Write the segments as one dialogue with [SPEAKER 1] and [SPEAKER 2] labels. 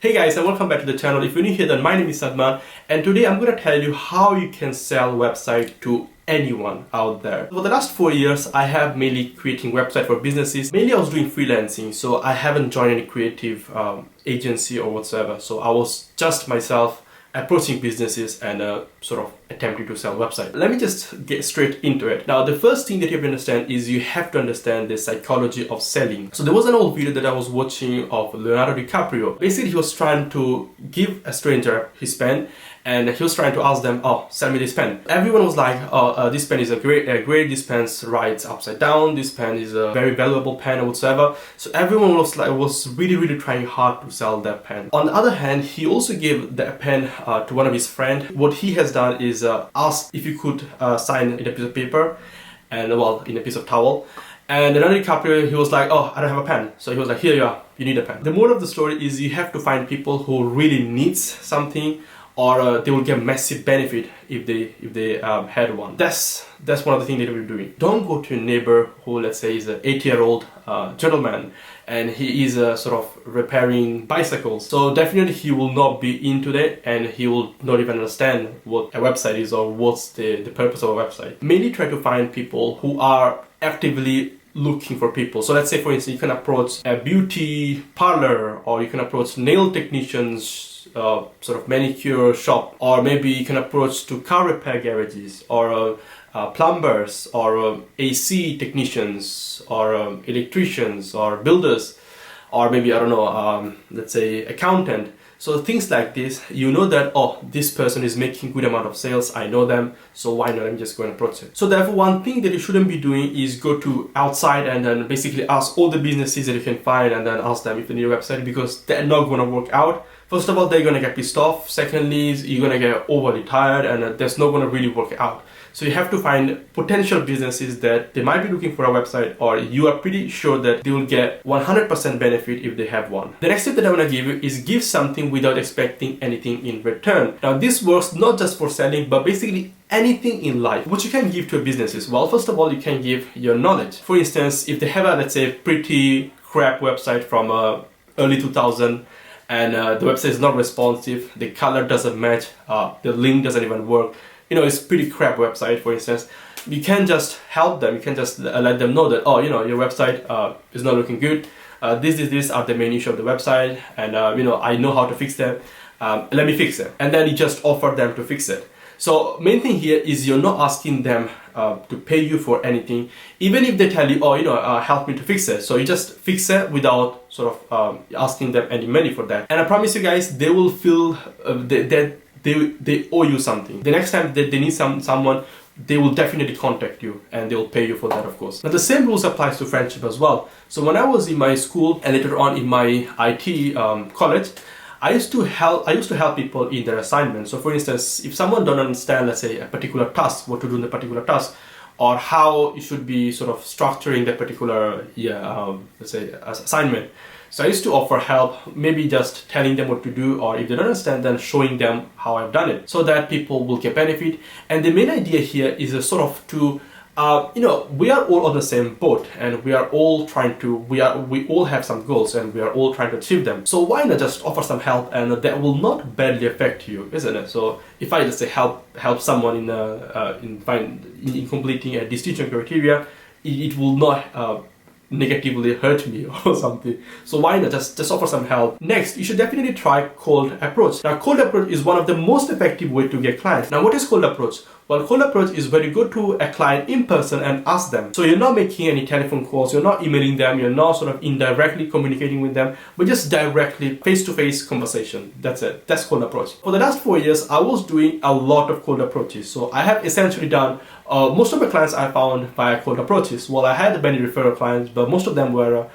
[SPEAKER 1] Hey guys, and welcome back to the channel. If you're new here, then my name is Sadman, and today I'm going to tell you how you can sell website to anyone out there. For the last 4 years, I have mainly creating website for businesses. Mainly I was doing freelancing, so I haven't joined any creative agency or whatsoever. So I was just myself approaching businesses and sort of attempting to sell website. Let me just get straight into it. Now, the first thing that you have to understand is you have to understand the psychology of selling. So there was an old video that I was watching of Leonardo DiCaprio. Basically, he was trying to give a stranger his pen, and he was trying to ask them, "Oh, sell me this pen." Everyone was like, "Oh, this pen is a great. This pen writes upside down. This pen is a very valuable pen, or whatsoever." So everyone was really trying hard to sell that pen. On the other hand, he also gave the pen to one of his friends. What he has done is ask if you could sign in a piece of paper, and in a piece of towel. And Leonardo DiCaprio, he was like, "Oh, I don't have a pen." So he was like, "Here you are. You need a pen." The moral of the story is you have to find people who really needs something, or they will get massive benefit if they had one. That's one of the things that we're doing. Don't go to a neighbor who, let's say, is an 80-year-old gentleman, and he is sort of repairing bicycles. So definitely he will not be into that, and he will not even understand what a website is or what's the purpose of a website. Mainly try to find people who are actively looking for people. So let's say, for instance, you can approach a beauty parlor, or you can approach nail technicians, sort of manicure shop, or maybe you can approach to car repair garages, or plumbers, or AC technicians, or electricians, or builders, or maybe, I don't know, let's say accountant. So things like this, you know that, oh, this person is making good amount of sales, I know them, so why not, I'm just going to approach it. So therefore, one thing that you shouldn't be doing is go to outside and then basically ask all the businesses that you can find, and then ask them if they need a website, because they're not going to work out. First of all, they're going to get pissed off. Secondly, you're going to get overly tired, and that's not going to really work out. So you have to find potential businesses that they might be looking for a website, or you are pretty sure that they will get 100% benefit if they have one. The next tip that I want to give you is give something without expecting anything in return. Now, this works not just for selling, but basically anything in life. What you can give to a business is, well, first of all, you can give your knowledge. For instance, if they have a, let's say, pretty crap website from early 2000, and the website is not responsive, the color doesn't match, the link doesn't even work, it's pretty crap website, for instance, you can just help them. You can just let them know that, your website is not looking good. These are the main issue of the website, and I know how to fix them. Let me fix it. And then you just offer them to fix it. So main thing here is you're not asking them to pay you for anything, even if they tell you, help me to fix it. So you just fix it without sort of asking them any money for that. And I promise you guys, they will feel that they owe you something. The next time that they need someone, they will definitely contact you, and they will pay you for that, of course. Now, the same rules applies to friendship as well. So when I was in my school, and later on in my IT college, I used to help people in their assignments. So for instance, if someone don't understand, let's say, a particular task, what to do in the particular task, or how you should be sort of structuring that particular let's say assignment. So I used to offer help, maybe just telling them what to do, or if they don't understand, then showing them how I've done it, so that people will get benefit. And the main idea here is a sort of to we are all on the same boat, and we are all trying to, we all have some goals, and we are all trying to achieve them. So why not just offer some help, and that will not badly affect you, isn't it? So if I just say help someone in completing a distinction criteria, it will not negatively hurt me or something. So why not just offer some help? Next, you should definitely try cold approach. Now, cold approach is one of the most effective way to get clients. Now, what is cold approach? Well, cold approach is where you go to a client in person and ask them. So you're not making any telephone calls, you're not emailing them, you're not sort of indirectly communicating with them, but just directly face-to-face conversation. That's it. That's cold approach. For the last 4 years, I was doing a lot of cold approaches. So I have essentially done most of my clients I found via cold approaches. Well, I had many referral clients, but most of them were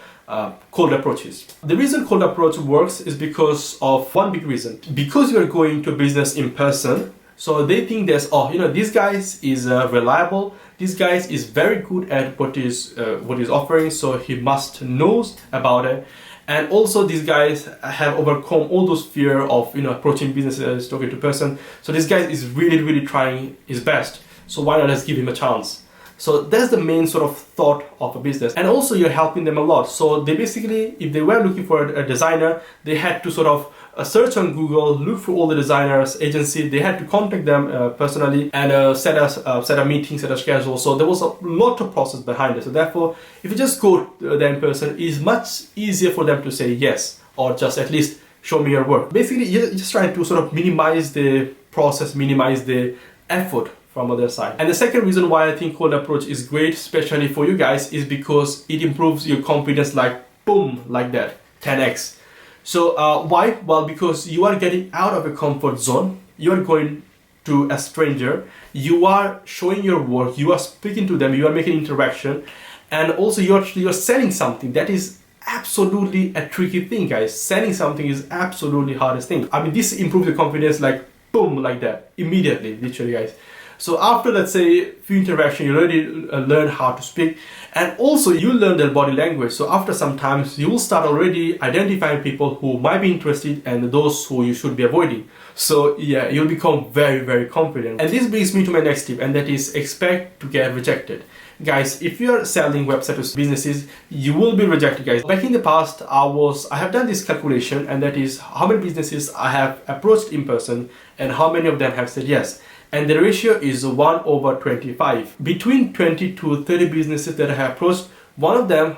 [SPEAKER 1] cold approaches. The reason cold approach works is because of one big reason. Because you're going to business in person, so they think there's, this guy is reliable, this guy is very good at what he's offering, so he must knows about it. And also, these guys have overcome all those fear of approaching businesses, talking to person. So this guy is really trying his best. So why not just give him a chance? So that's the main sort of thought of a business. And also you're helping them a lot. So they basically, if they were looking for a designer, they had to sort of search on Google, look for all the designers agency. They had to contact them personally and set a meeting, set a schedule. So there was a lot of process behind it. So therefore, if you just go to them in person, it's much easier for them to say yes, or just at least show me your work. Basically, you're just trying to sort of minimize the process, minimize the effort from other side. And the second reason why I think cold approach is great, especially for you guys, is because it improves your confidence like boom, like that, 10x. So why? Well, because you are getting out of your comfort zone. You are going to a stranger. You are showing your work. You are speaking to them. You are making interaction, and also you're selling something that is absolutely a tricky thing, guys. Selling something is absolutely hardest thing. I mean, this improves your confidence like boom, like that, immediately, literally, guys. So after, let's say, few interaction, you already learn how to speak, and also you learn their body language. So after some time, you will start already identifying people who might be interested and those who you should be avoiding. So yeah, you'll become very, very confident. And this brings me to my next tip, and that is expect to get rejected. Guys, if you are selling websites to businesses, you will be rejected, guys. Back in the past, I have done this calculation, and that is how many businesses I have approached in person and how many of them have said yes. And the ratio is 1/25. Between 20 to 30 businesses that I have approached, one of them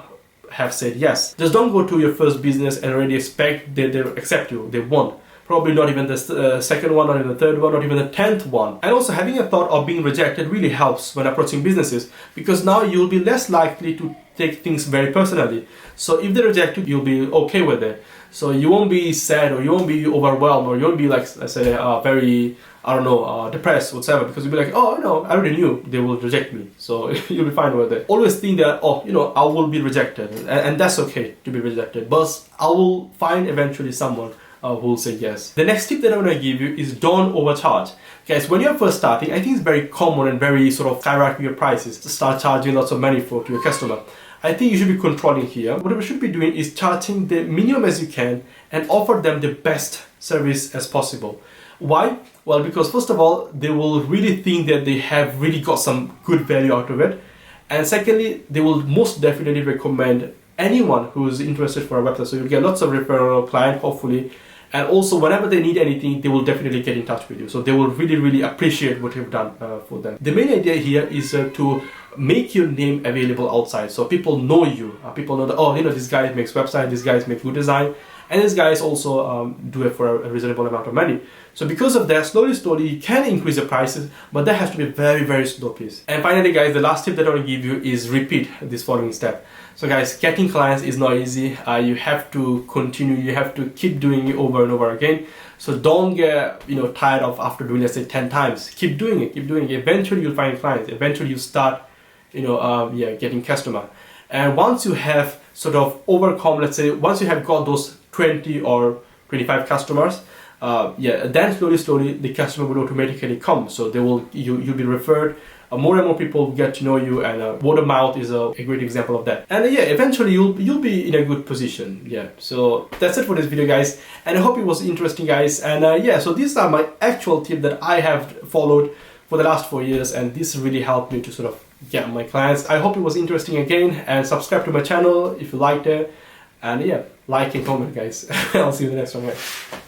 [SPEAKER 1] have said yes. Just don't go to your first business and already expect that they'll accept you. They won't. Probably not even the second one, not even the third one, not even the 10th one. And also having a thought of being rejected really helps when approaching businesses, because now you'll be less likely to take things very personally. So if they reject you, you'll be okay with it. So you won't be sad, or you won't be overwhelmed, or you won't be like, let's say, very, I don't know, depressed, whatever, because you'll be like, oh, no, I already knew they will reject me. So you'll be fine with it. Always think that, oh, I will be rejected, and that's okay to be rejected, but I will find eventually someone who will say yes. The next tip that I'm going to give you is don't overcharge. Guys, when you're first starting, I think it's very common and very sort of skyrocket your prices to start charging lots of money to your customer. I think you should be controlling here. What you should be doing is charging the minimum as you can and offer them the best service as possible. Why? Well, because first of all, they will really think that they have really got some good value out of it. And secondly, they will most definitely recommend anyone who's interested for a website. So you'll get lots of referral client, hopefully. And also, whenever they need anything, they will definitely get in touch with you. So they will really, really appreciate what you've done for them. The main idea here is to make your name available outside. So people know you. People know that, oh, this guy makes website, this guy makes good design, and this guy also do it for a reasonable amount of money. So because of that, slowly, you can increase the prices, but that has to be very, very slow pace. And finally, guys, the last tip that I want to give you is repeat this following step. So guys, getting clients is not easy. You have to continue. You have to keep doing it over and over again. So don't get tired of after doing, let's say, 10 times. Keep doing it. Eventually, you'll find clients. Eventually, you start, getting customer. And once you have sort of overcome, let's say, once you have got those 20 or 25 customers, then slowly the customer will automatically come. So you'll be referred. More and more people get to know you, and word of mouth is a great example of that. And eventually you'll be in a good position. So that's it for this video, guys, and I hope it was interesting, guys. And so these are my actual tips that I have followed for the last 4 years, and this really helped me to sort of get my clients. I hope it was interesting again, and subscribe to my channel if you liked it, and like and comment, guys. I'll see you in the next one, guys.